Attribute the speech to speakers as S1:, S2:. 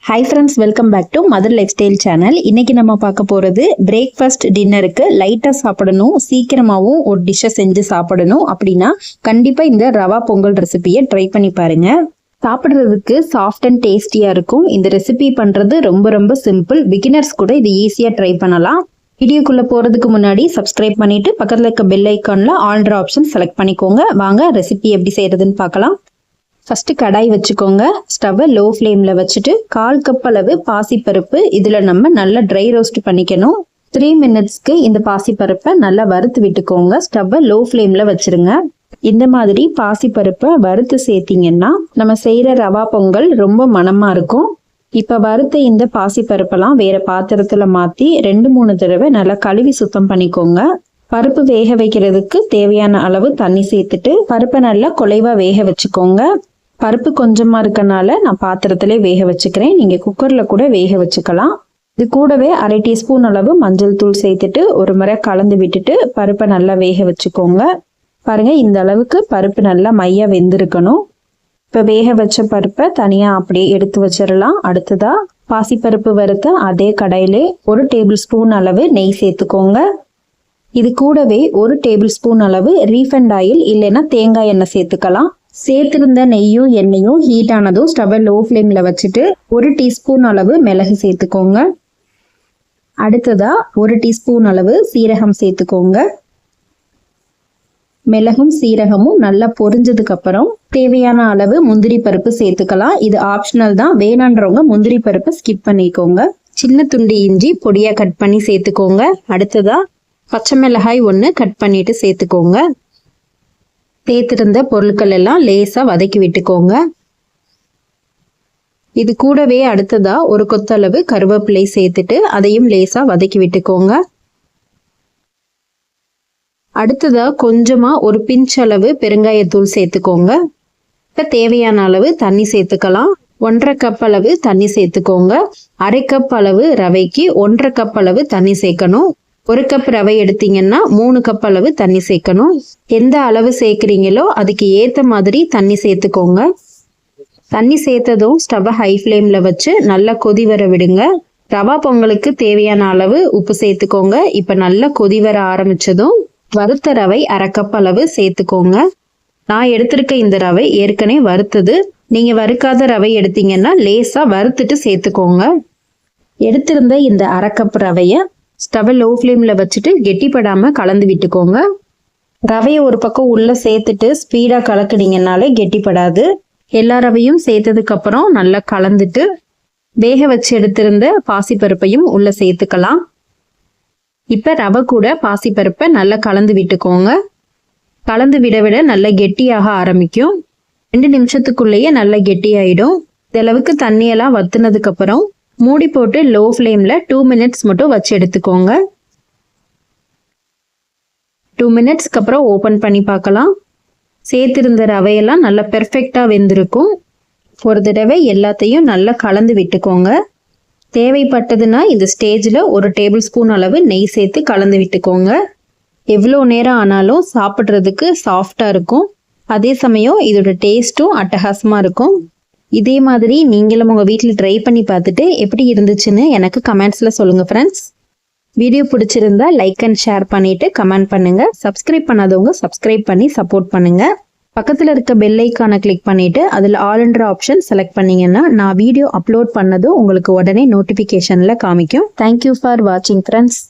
S1: Hi friends, welcome back to Mother Lifestyle channel. இன்னைக்கு நம்ம பார்க்க போறது பிரேக்ஃபாஸ்ட் டின்னருக்கு லைட்டா சாப்பிடணும், சீக்கிரமாவும் ஒரு டிஷ்ஷை செஞ்சு சாப்பிடணும் அப்படின்னா கண்டிப்பா இந்த ரவா பொங்கல் ரெசிபியை ட்ரை பண்ணி பாருங்க. சாப்பிடுறதுக்கு சாஃப்ட் அண்ட் டேஸ்டியா இருக்கும். இந்த ரெசிபி பண்றது ரொம்ப சிம்பிள். பிகினர்ஸ் கூட இது ஈஸியா ட்ரை பண்ணலாம். வீடியோக்குள்ள போறதுக்கு முன்னாடி சப்ஸ்கிரைப் பண்ணிட்டு பக்கத்துல இருக்க பெல் ஐக்கான்ல ஆல்ன்ற ஆப்ஷன் செலக்ட் பண்ணிக்கோங்க. வாங்க ரெசிபி எப்படி செய்யறதுன்னு பார்க்கலாம். ஃபர்ஸ்ட் கடாய் வச்சுக்கோங்க. ஸ்டவ்வை லோ ஃப்ளேம்ல வச்சுட்டு 1/4 கப் அளவு பாசிப்பருப்பு இதுல நம்ம நல்லா ட்ரை ரோஸ்ட் பண்ணிக்கணும். 3 மினிட்ஸ்க்கு இந்த பாசிப்பருப்பை நல்லா வறுத்து விட்டுக்கோங்க. ஸ்டவ்வை லோ ஃப்ளேம்ல வச்சிருங்க. இந்த மாதிரி பாசிப்பருப்பை வறுத்து சேர்த்தீங்கன்னா நம்ம செய்யற ரவா பொங்கல் ரொம்ப மணமா இருக்கும். இப்ப வறுத்த இந்த பாசிப்பருப்பெல்லாம் வேற பாத்திரத்துல மாத்தி 2-3 தடவை நல்லா கழுவி சுத்தம் பண்ணிக்கோங்க. பருப்பு வேக வைக்கிறதுக்கு தேவையான அளவு தண்ணி சேர்த்துட்டு பருப்பை நல்லா குலைவா வேக வச்சுக்கோங்க. பருப்பு கொஞ்சமா இருக்கனால நான் பாத்திரத்திலே வேக வச்சுக்கிறேன். நீங்க குக்கர்ல கூட வேக வச்சுக்கலாம். இது கூடவே 1/2 டீஸ்பூன் அளவு மஞ்சள் தூள் சேர்த்துட்டு ஒரு முறை கலந்து விட்டுட்டு பருப்பை நல்லா வேக வச்சுக்கோங்க. பாருங்க, இந்த அளவுக்கு பருப்பு நல்லா மையா வெந்திருக்கணும். இப்ப வேக வச்ச பருப்பை தனியா அப்படியே எடுத்து வச்சிடலாம். அடுத்ததா பாசிப்பருப்பு வறுத்த அதே கடாயிலே 1 டேபிள் ஸ்பூன் அளவு நெய் சேர்த்துக்கோங்க. இது கூடவே 1 டேபிள் ஸ்பூன் அளவு ரீஃபைண்ட் ஆயில் இல்லைன்னா தேங்காய் எண்ணெய் சேர்த்துக்கலாம். சேர்த்திருந்த நெய்யும் எண்ணெயும் ஹீட் ஆனதும் ஸ்டவ்வை லோ ஃப்ளேம்ல வச்சுட்டு 1 டீஸ்பூன் அளவு மிளகு சேர்த்துக்கோங்க. அடுத்ததா 1 டீஸ்பூன் அளவு சீரகம் சேர்த்துக்கோங்க. மிளகும் சீரகமும் நல்லா பொரிஞ்சதுக்கு அப்புறம் தேவையான அளவு முந்திரி பருப்பு சேர்த்துக்கலாம். இது ஆப்ஷனல் தான், வேணான்றவங்க முந்திரி பருப்பு ஸ்கிப் பண்ணிக்கோங்க. சின்ன துண்டு இஞ்சி பொடியா கட் பண்ணி சேர்த்துக்கோங்க. அடுத்ததா பச்சை மிளகாய் 1 கட் பண்ணிட்டு சேர்த்துக்கோங்க. சேர்த்திருந்த பொருட்கள் எல்லாம் லேசா வதக்கி விட்டுக்கோங்க. இது கூடவே அடுத்ததா ஒரு கொத்தளவு கருவேப்பிலை சேர்த்துட்டு அதையும் லேசா வதக்கி விட்டுக்கோங்க. அடுத்ததா கொஞ்சமா ஒரு பிஞ்ச் அளவு பெருங்காயத்தூள் சேர்த்துக்கோங்க. இப்ப தேவையான அளவு தண்ணி சேர்த்துக்கலாம். 1/2 கப் அளவு தண்ணி சேர்த்துக்கோங்க. 1/2 கப் அளவு ரவைக்கு 1/2 கப் அளவு தண்ணி சேர்க்கணும். 1 கப் ரவை எடுத்தீங்கன்னா 3 கப் அளவு தண்ணி சேர்க்கணும். எந்த அளவு சேர்க்குறீங்களோ அதுக்கு ஏத்த மாதிரி தண்ணி சேர்த்துக்கோங்க. தண்ணி சேர்த்ததும் ஸ்டவ்வை ஹை ஃப்ளேம்ல வச்சு நல்லா கொதி வர விடுங்க. ரவா பொங்கலுக்கு தேவையான அளவு உப்பு சேர்த்துக்கோங்க. இப்ப நல்லா கொதி வர ஆரம்பிச்சதும் வறுத்த ரவை 1/2 கப் அளவு சேர்த்துக்கோங்க. நான் எடுத்திருக்க இந்த ரவை ஏற்கனவே வறுத்தது. நீங்க வறுக்காத ரவை எடுத்தீங்கன்னா லேசா வறுத்துட்டு சேர்த்துக்கோங்க. எடுத்திருந்த இந்த 1/2 கப் ரவைய ஸ்டவ்வை லோ ஃப்ளேம்ல வச்சுட்டு கெட்டிப்படாம கலந்து விட்டுக்கோங்க. ரவையை ஒரு பக்கம் உள்ள சேர்த்துட்டு ஸ்பீடா கலக்குனீங்கன்னாலே கெட்டிப்படாது. எல்லா ரவையும் சேர்த்ததுக்கு அப்புறம் நல்லா கலந்துட்டு வேக வச்சு எடுத்திருந்த பாசிப்பருப்பையும் உள்ள சேர்த்துக்கலாம். இப்ப ரவை கூட பாசிப்பருப்பை நல்லா கலந்து விட்டுக்கோங்க. கலந்து விட நல்லா கெட்டியாக ஆரம்பிக்கும். 2 நிமிஷத்துக்குள்ளேயே நல்லா கெட்டியாயிடும். இந்த அளவுக்கு தண்ணியெல்லாம் வத்துனதுக்கு அப்புறம் மூடி போட்டு லோ ஃப்ளேம்ல 2 மினிட்ஸ் மட்டும் வச்சு எடுத்துக்கோங்க. 2 மினிட்ஸ்க்கு அப்புறம் ஓபன் பண்ணி பார்க்கலாம். சேர்த்திருந்த ரவையெல்லாம் நல்லா பெர்ஃபெக்டா வெந்திருக்கும். ஒரு தடவை எல்லாத்தையும் நல்லா கலந்து விட்டுக்கோங்க. தேவைப்பட்டதுன்னா இந்த ஸ்டேஜ்ல 1 டேபிள் ஸ்பூன் அளவு நெய் சேர்த்து கலந்து விட்டுக்கோங்க. எவ்வளோ நேரம் ஆனாலும் சாப்பிட்றதுக்கு சாஃப்டா இருக்கும். அதே சமயம் இதோட டேஸ்ட்டும் அட்டகாசமா இருக்கும். இதே மாதிரி நீங்களும் உங்க வீட்டில் ட்ரை பண்ணி பார்த்துட்டு எப்படி இருந்துச்சுன்னு எனக்கு கமெண்ட்ஸ்ல சொல்லுங்க ஃப்ரெண்ட்ஸ். வீடியோ பிடிச்சிருந்தா லைக் அண்ட் ஷேர் பண்ணிட்டு கமெண்ட் பண்ணுங்க. சப்ஸ்கிரைப் பண்ணாதவங்க சப்ஸ்கிரைப் பண்ணி சப்போர்ட் பண்ணுங்க. பக்கத்துல இருக்க பெல் ஐக்கானை கிளிக் பண்ணிட்டு அதுல ஆல்ன்ற ஆப்ஷன் செலக்ட் பண்ணீங்கன்னா நான் வீடியோ அப்லோட் பண்ணதும் உங்களுக்கு உடனே நோட்டிபிகேஷன்ல காமிக்கும். தேங்க்யூ ஃபார் வாட்சிங் ஃப்ரெண்ட்ஸ்.